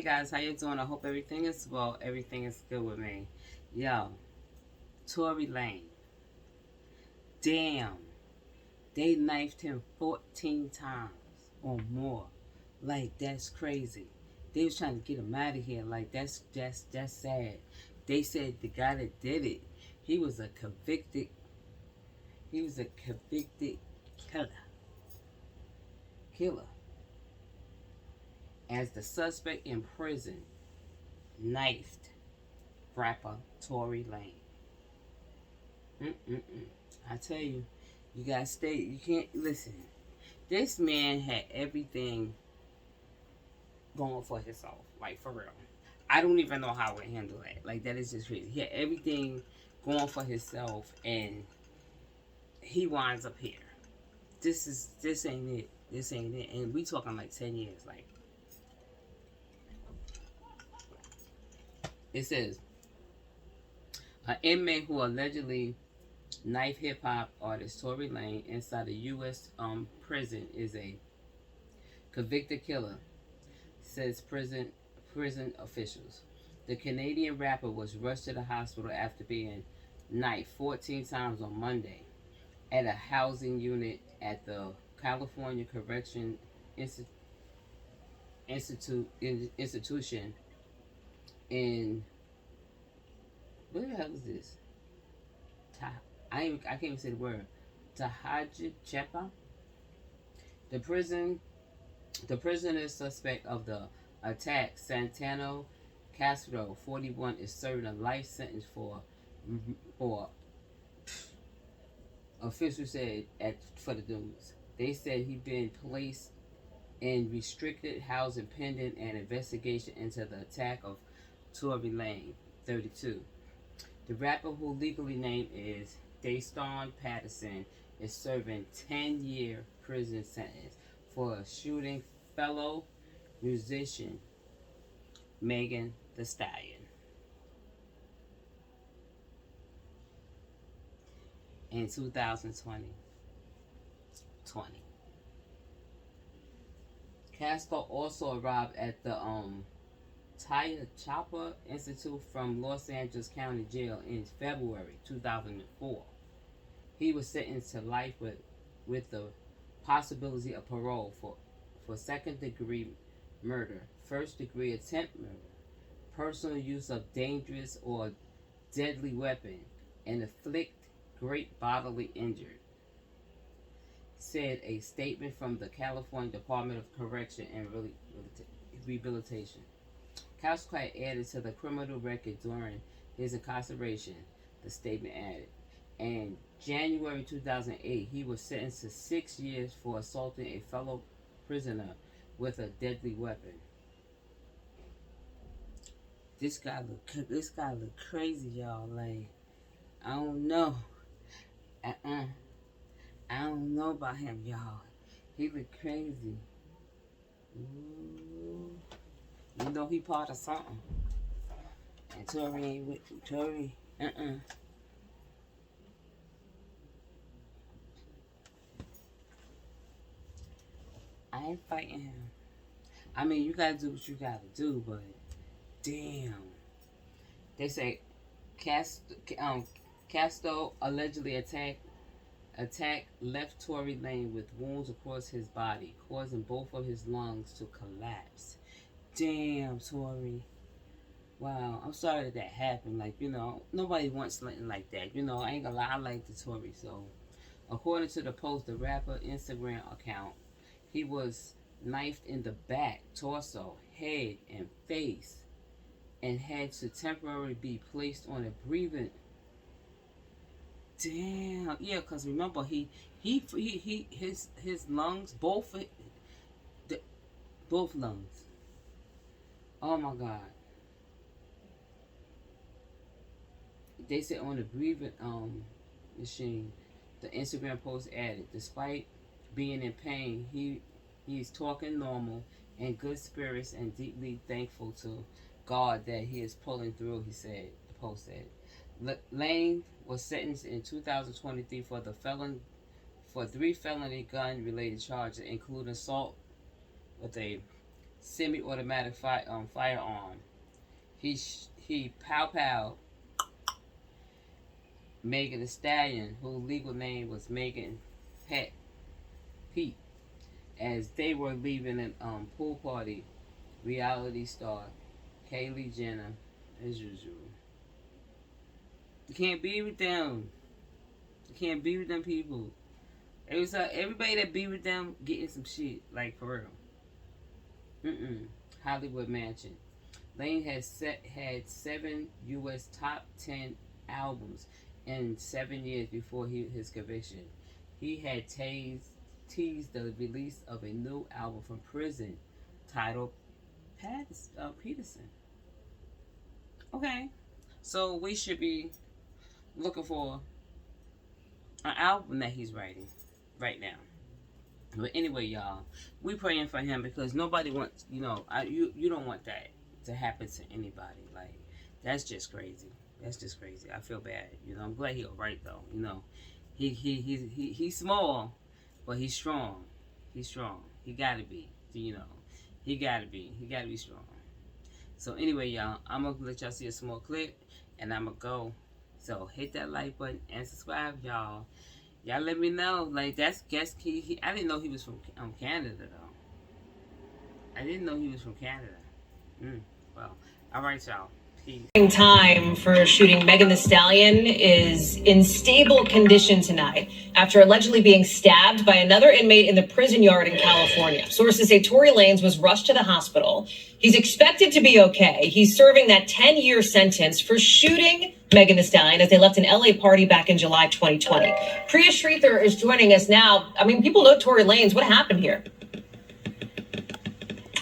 Hey guys, how you doing? I hope everything is well. Everything is good with me. Yo, Tory Lane. Damn. They knifed him 14 times or more. Like, that's crazy. They was trying to get him out of here. Like, that's sad. They said the guy that did it, he was a convicted he was a convicted killer. Killer. As the suspect in prison knifed rapper Tory Lane. I tell you, you gotta stay. You can't listen. This man had everything going for himself, like for real. I don't even know how I would handle that. Like that is just crazy. He had everything going for himself, and he winds up here. This ain't it. This ain't it. And we talking like 10 years. Like it says, an inmate who allegedly knife hip hop artist Tory Lane inside a U.S. Prison is a convicted killer, says prison officials. The Canadian rapper was rushed to the hospital after being knifed 14 times on Monday at a housing unit at the California Correction Institution in, what the hell is this? I can't even say the word. Tahajchepa. The prisoner suspect of the attack, Santano Castro, 41, is serving a life sentence for officials said for the news. They said he'd been placed in restricted housing pending an investigation into the attack of Tory Lane, 32. The rapper, who legally named is Dayston Patterson, is serving 10-year prison sentence for shooting fellow musician Megan Thee Stallion in 2020. Castro also arrived at the Chapa Institute from Los Angeles County Jail in February 2004. He was sentenced to life with the possibility of parole for second-degree murder, first-degree attempt murder, personal use of dangerous or deadly weapon, and inflict great bodily injury, said a statement from the California Department of Correction and Rehabilitation. Castro added to the criminal record during his incarceration, the statement added. In January 2008, he was sentenced to 6 years for assaulting a fellow prisoner with a deadly weapon. This guy look crazy, y'all. Like, I don't know. I don't know about him, y'all. He look crazy. Ooh. You know he part of something. And Tory ain't with Tory. I ain't fighting him. I mean, you gotta do what you gotta do, but damn. They say Castro allegedly attacked left Tory Lane with wounds across his body, causing both of his lungs to collapse. Damn, Tory. Wow, I'm sorry that happened. Like, nobody wants something like that. I ain't gonna lie, I like the Tory. So, according to the post, the rapper Instagram account, he was knifed in the back, torso, head, and face, and had to temporarily be placed on a breathing. Damn, yeah, cause remember his lungs, both lungs. Oh my God. They said on the breathing machine. The Instagram post added, despite being in pain, he's talking normal, in good spirits, and deeply thankful to God that he is pulling through. He said. The post said. Lane was sentenced in 2023 for 3 felony gun-related charges, including assault with a semi-automatic firearm. He pow Megan Thee Stallion, whose legal name was Megan Pete, as they were leaving a pool party. Reality star Kylie Jenner, as usual. You can't be with them. You can't be with them people. It was everybody that be with them getting some shit, like for real. Hollywood Mansion. Lane had 7 U.S. top 10 albums in 7 years before his conviction. He had teased the release of a new album from prison titled Peterson. Okay, so we should be looking for an album that he's writing right now. But anyway, y'all, we praying for him because nobody wants, you don't want that to happen to anybody. Like, that's just crazy. That's just crazy. I feel bad. I'm glad he's alright though. He's small, but he's strong. He's strong. He gotta be. He gotta be strong. So anyway, y'all, I'm gonna let y'all see a small clip, and I'm gonna go. So hit that like button and subscribe, y'all. Y'all let me know. Like, that's key. I didn't know he was from Canada though. I didn't know he was from Canada. Well, all right, y'all. Peace. Time for shooting Megan Thee Stallion is in stable condition tonight after allegedly being stabbed by another inmate in the prison yard in California. Sources say Tory Lanez was rushed to the hospital. He's expected to be okay. He's serving that 10-year sentence for shooting Megan Thee Stallion as they left an LA party back in July 2020. Priya Sridhar is joining us now. I mean, people know Tory Lanez. What happened here?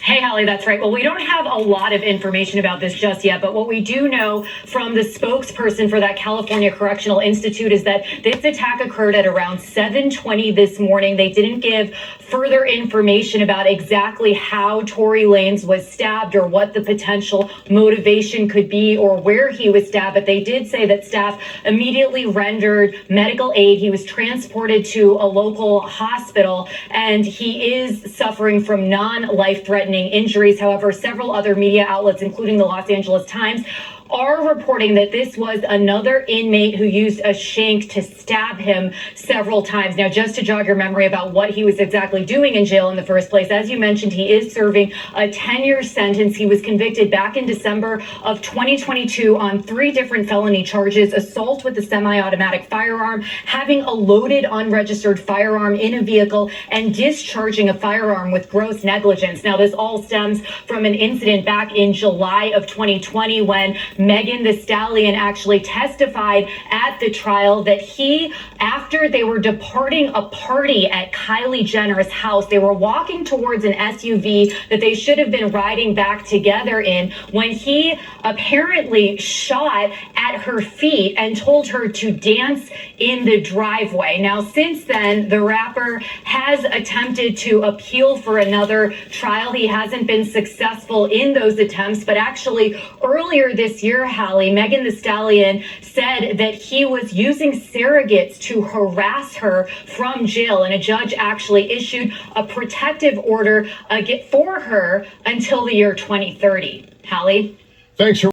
Hey, Holly, that's right. Well, we don't have a lot of information about this just yet, but what we do know from the spokesperson for that California Correctional Institute is that this attack occurred at around 7:20 this morning. They didn't give further information about exactly how Tory Lanez was stabbed or what the potential motivation could be or where he was stabbed, but they did say that staff immediately rendered medical aid. He was transported to a local hospital, and he is suffering from non-life-threatening injuries. However, several other media outlets, including the Los Angeles Times, are reporting that this was another inmate who used a shank to stab him several times. Now, just to jog your memory about what he was exactly doing in jail in the first place, as you mentioned, he is serving a 10-year sentence. He was convicted back in December of 2022 on 3 different felony charges: assault with a semi-automatic firearm, having a loaded unregistered firearm in a vehicle, and discharging a firearm with gross negligence. Now, this all stems from an incident back in July of 2020 when Megan Thee Stallion actually testified at the trial that he, after they were departing a party at Kylie Jenner's house, they were walking towards an SUV that they should have been riding back together in when he apparently shot at her feet and told her to dance in the driveway. Now, since then, the rapper has attempted to appeal for another trial. He hasn't been successful in those attempts, but actually earlier this year, Hallie, Megan Thee Stallion said that he was using surrogates to harass her from jail, and a judge actually issued a protective order for her until the year 2030. Hallie? Thanks for